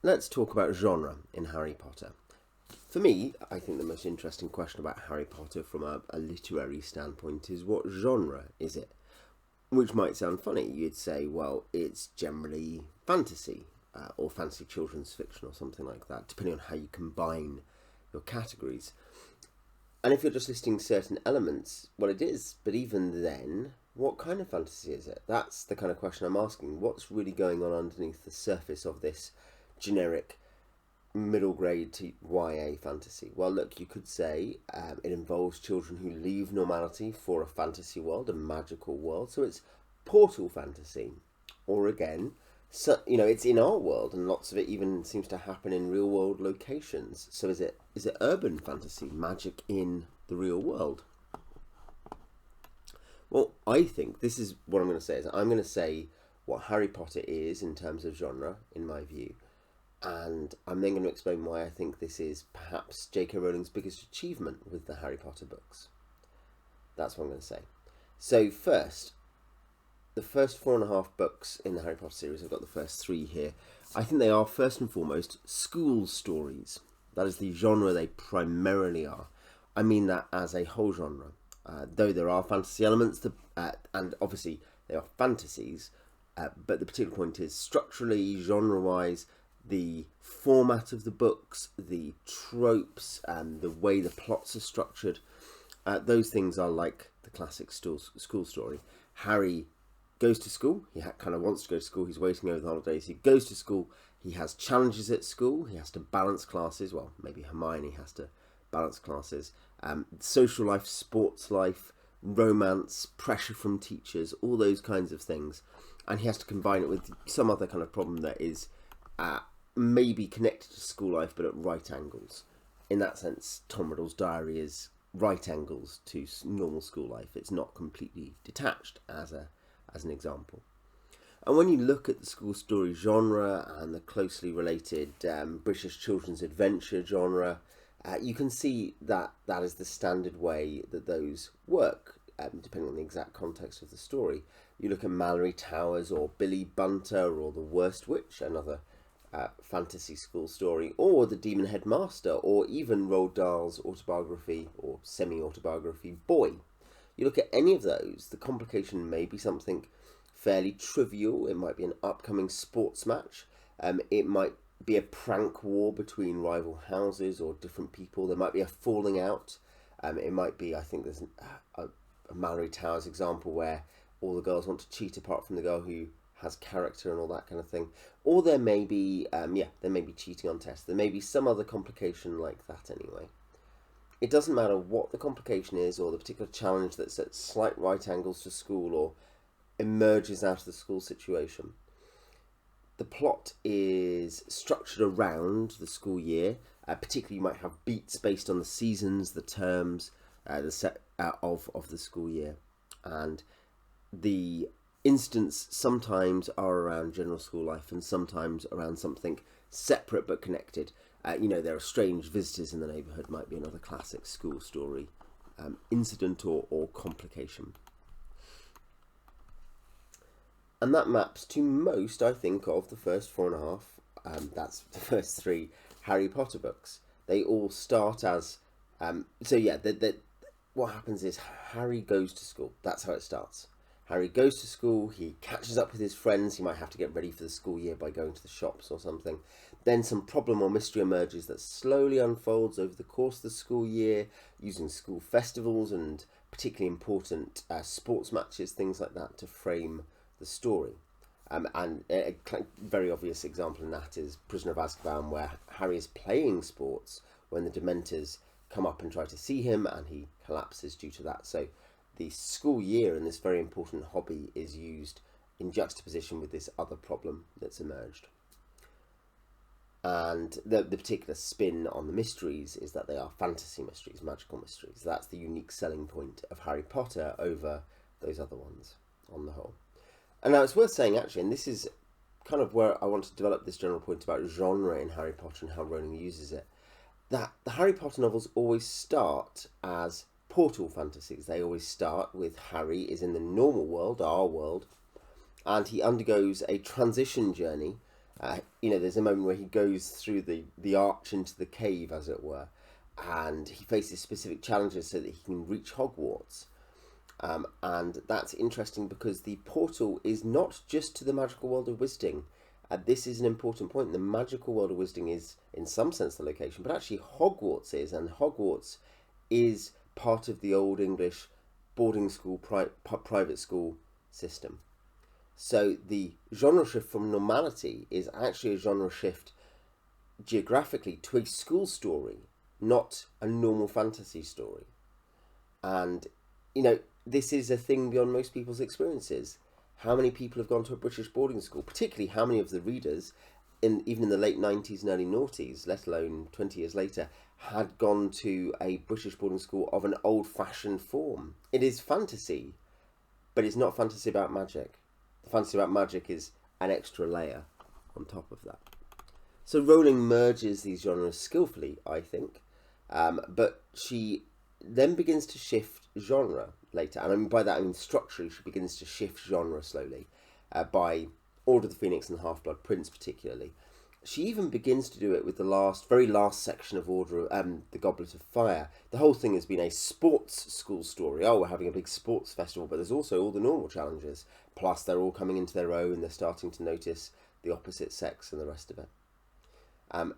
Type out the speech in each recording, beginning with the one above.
let's talk about genre in Harry Potter. For me, I think the most interesting question about Harry Potter from a literary standpoint is what genre is it? Which might sound funny. You'd say, well, it's generally fantasy or fantasy children's fiction or something like that, depending on how you combine your categories. And if you're just listing certain elements, well, it is. But even then, what kind of fantasy is it? That's the kind of question I'm asking. What's really going on underneath the surface of this generic middle grade to YA fantasy? Well, look, you could say it involves children who leave normality for a fantasy world, a magical world. So it's portal fantasy. Or again, so, it's in our world, and lots of it even seems to happen in real world locations. So is it urban fantasy, magic in the real world? Well, I think this is what I'm going to say. Is I'm going to say what Harry Potter is in terms of genre, in my view. And I'm then going to explain why I think this is perhaps J.K. Rowling's biggest achievement with the Harry Potter books. That's what I'm going to say. So first, the first 4.5 books in the Harry Potter series, I've got the first 3 here. I think they are first and foremost school stories. That is the genre they primarily are. I mean that as a whole genre. Though there are fantasy elements, and obviously they are fantasies, but the particular point is structurally, genre-wise, the format of the books, the tropes, and the way the plots are structured, those things are like the classic school story. Harry goes to school, he kind of wants to go to school, he's waiting over the holidays, he goes to school, he has challenges at school, he has to balance classes, well, maybe Hermione has to balance classes, social life, sports life, romance, pressure from teachers, all those kinds of things, and he has to combine it with some other kind of problem that is maybe connected to school life but at right angles. In that sense, Tom Riddle's diary is right angles to normal school life. It's not completely detached as an example. And when you look at the school story genre and the closely related British children's adventure genre, you can see that that is the standard way that those work, depending on the exact context of the story. You look at Mallory Towers or Billy Bunter or The Worst Witch, another fantasy school story, or The Demon Headmaster, or even Roald Dahl's autobiography or semi-autobiography Boy. You look at any of those, the complication may be something fairly trivial. It might be an upcoming sports match. It might be a prank war between rival houses or different people. There might be a falling out. It might be, I think there's a Mallory Towers example where all the girls want to cheat apart from the girl who has character and all that kind of thing. Or there may be, there may be cheating on tests. There may be some other complication like that anyway. It doesn't matter what the complication is or the particular challenge that's at slight right angles to school or emerges out of the school situation. The plot is structured around the school year. Particularly, you might have beats based on the seasons, the terms, the set of the school year. And the incidents sometimes are around general school life and sometimes around something separate but connected. There are strange visitors in the neighbourhood might be another classic school story incident or complication. And that maps to most, I think, of the first 4.5, that's the first 3 Harry Potter books. They all start as, what happens is Harry goes to school. That's how it starts. Harry goes to school, he catches up with his friends, he might have to get ready for the school year by going to the shops or something. Then some problem or mystery emerges that slowly unfolds over the course of the school year, using school festivals and particularly important sports matches, things like that, to frame the story. And a very obvious example in that is Prisoner of Azkaban, where Harry is playing sports when the Dementors come up and try to see him, and he collapses due to that. So the school year and this very important hobby is used in juxtaposition with this other problem that's emerged. And the particular spin on the mysteries is that they are fantasy mysteries, magical mysteries. That's the unique selling point of Harry Potter over those other ones on the whole. And now it's worth saying, actually, and this is kind of where I want to develop this general point about genre in Harry Potter and how Rowling uses it, that the Harry Potter novels always start as portal fantasies. They always start with Harry is in the normal world, our world, and he undergoes a transition journey There's a moment where he goes through the arch into the cave, as it were, and he faces specific challenges so that he can reach Hogwarts. And that's interesting because the portal is not just to the magical world of Wizarding. This is an important point. The magical world of Wizarding is, in some sense, the location, but actually Hogwarts is, and Hogwarts is part of the Old English boarding school, private school system. So the genre shift from normality is actually a genre shift geographically to a school story, not a normal fantasy story. And, this is a thing beyond most people's experiences. How many people have gone to a British boarding school, particularly how many of the readers, even in the late 90s and early noughties, let alone 20 years later, had gone to a British boarding school of an old-fashioned form? It is fantasy, but it's not fantasy about magic. The fantasy about magic is an extra layer on top of that. So Rowling merges these genres skillfully, I think, but she then begins to shift genre later. And by that I mean structurally she begins to shift genre slowly, by Order of the Phoenix and Half-Blood Prince particularly. She even begins to do it with the very last section of the Goblet of Fire. The whole thing has been a sports school story. Oh, we're having a big sports festival, but there's also all the normal challenges. Plus they're all coming into their own, they're starting to notice the opposite sex and the rest of it.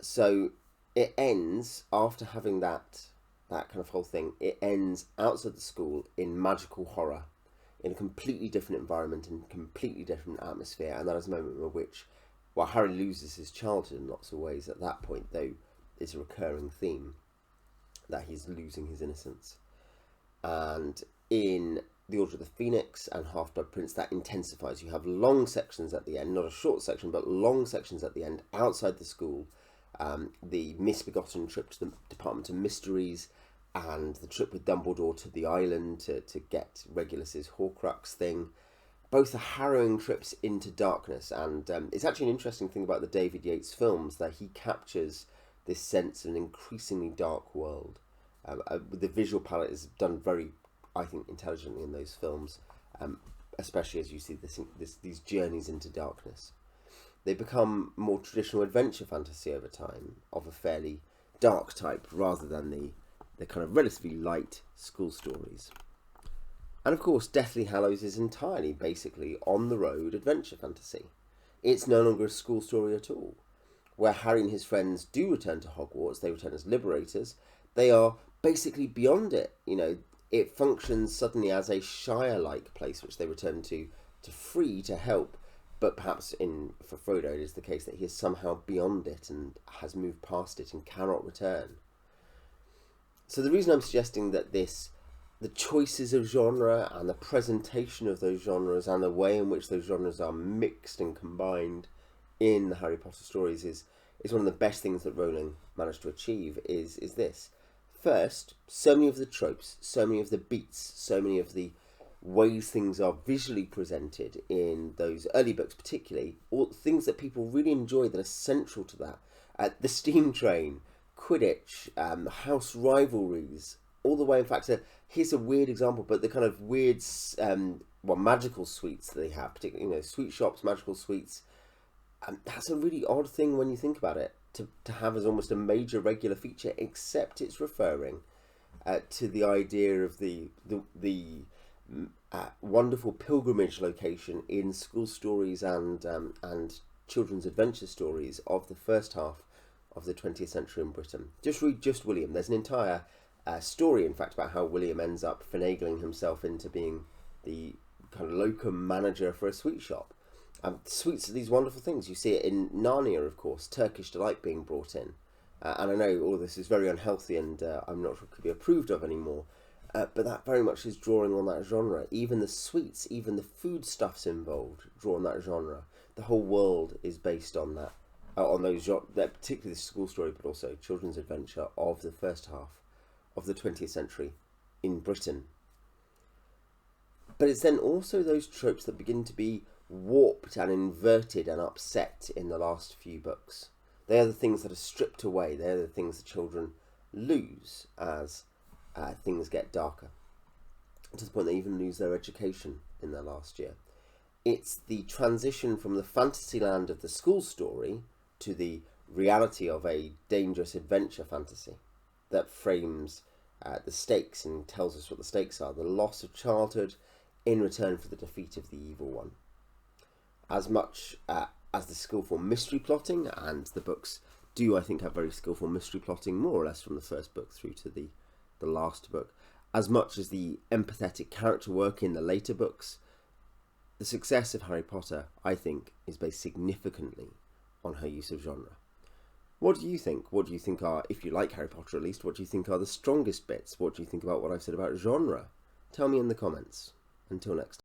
So it ends, after having that kind of whole thing, it ends outside the school in magical horror, in a completely different environment, in a completely different atmosphere, and that is a moment in which, while Harry loses his childhood in lots of ways at that point, though it's a recurring theme that he's losing his innocence. And in The Order of the Phoenix and Half-Blood Prince, that intensifies. You have long sections at the end, not a short section, but long sections at the end, outside the school, the misbegotten trip to the Department of Mysteries, and the trip with Dumbledore to the island to get Regulus's Horcrux thing. Both are harrowing trips into darkness, and it's actually an interesting thing about the David Yates films that he captures this sense of an increasingly dark world. The visual palette is done very, I think, intelligently in those films, especially as you see these journeys into darkness. They become more traditional adventure fantasy over time, of a fairly dark type, rather than the kind of relatively light school stories. And of course, Deathly Hallows is entirely, basically, on-the-road adventure fantasy. It's no longer a school story at all. Where Harry and his friends do return to Hogwarts, they return as liberators, they are basically beyond it. It functions suddenly as a Shire-like place, which they return to free, to help. But perhaps for Frodo, it is the case that he is somehow beyond it and has moved past it and cannot return. So the reason I'm suggesting that the choices of genre and the presentation of those genres and the way in which those genres are mixed and combined in the Harry Potter stories is one of the best things that Rowling managed to achieve is this. First, so many of the tropes, so many of the beats, so many of the ways things are visually presented in those early books particularly, all things that people really enjoy that are central to that. The steam train, Quidditch, house rivalries, all the way, in fact, here's a weird example, but the kind of weird, magical sweets that they have, particularly, sweet shops, magical sweets. That's a really odd thing when you think about it, to have as almost a major regular feature, except it's referring to the idea of the wonderful pilgrimage location in school stories and children's adventure stories of the first half of the 20th century in Britain. Just read Just William. There's an entire story, in fact, about how William ends up finagling himself into being the kind of locum manager for a sweet shop. Sweets are these wonderful things. You see it in Narnia, of course, Turkish delight being brought in. And I know all of this is very unhealthy and I'm not sure it could be approved of anymore. But that very much is drawing on that genre. Even the sweets, even the foodstuffs involved draw on that genre. The whole world is based on that, on those, particularly the school story, but also children's adventure of the first half of the 20th century in Britain. But it's then also those tropes that begin to be warped and inverted and upset in the last few books. They are the things that are stripped away. They are the things the children lose as things get darker, to the point they even lose their education in their last year. It's the transition from the fantasy land of the school story to the reality of a dangerous adventure fantasy that frames the stakes and tells us what the stakes are: the loss of childhood in return for the defeat of the evil one. As much as the skillful mystery plotting, and the books do, I think, have very skillful mystery plotting, more or less from the first book through to the last book, as much as the empathetic character work in the later books, the success of Harry Potter, I think, is based significantly on her use of genre. What do you think? What do you think are, if you like Harry Potter at least, what do you think are the strongest bits? What do you think about what I've said about genre? Tell me in the comments. Until next time.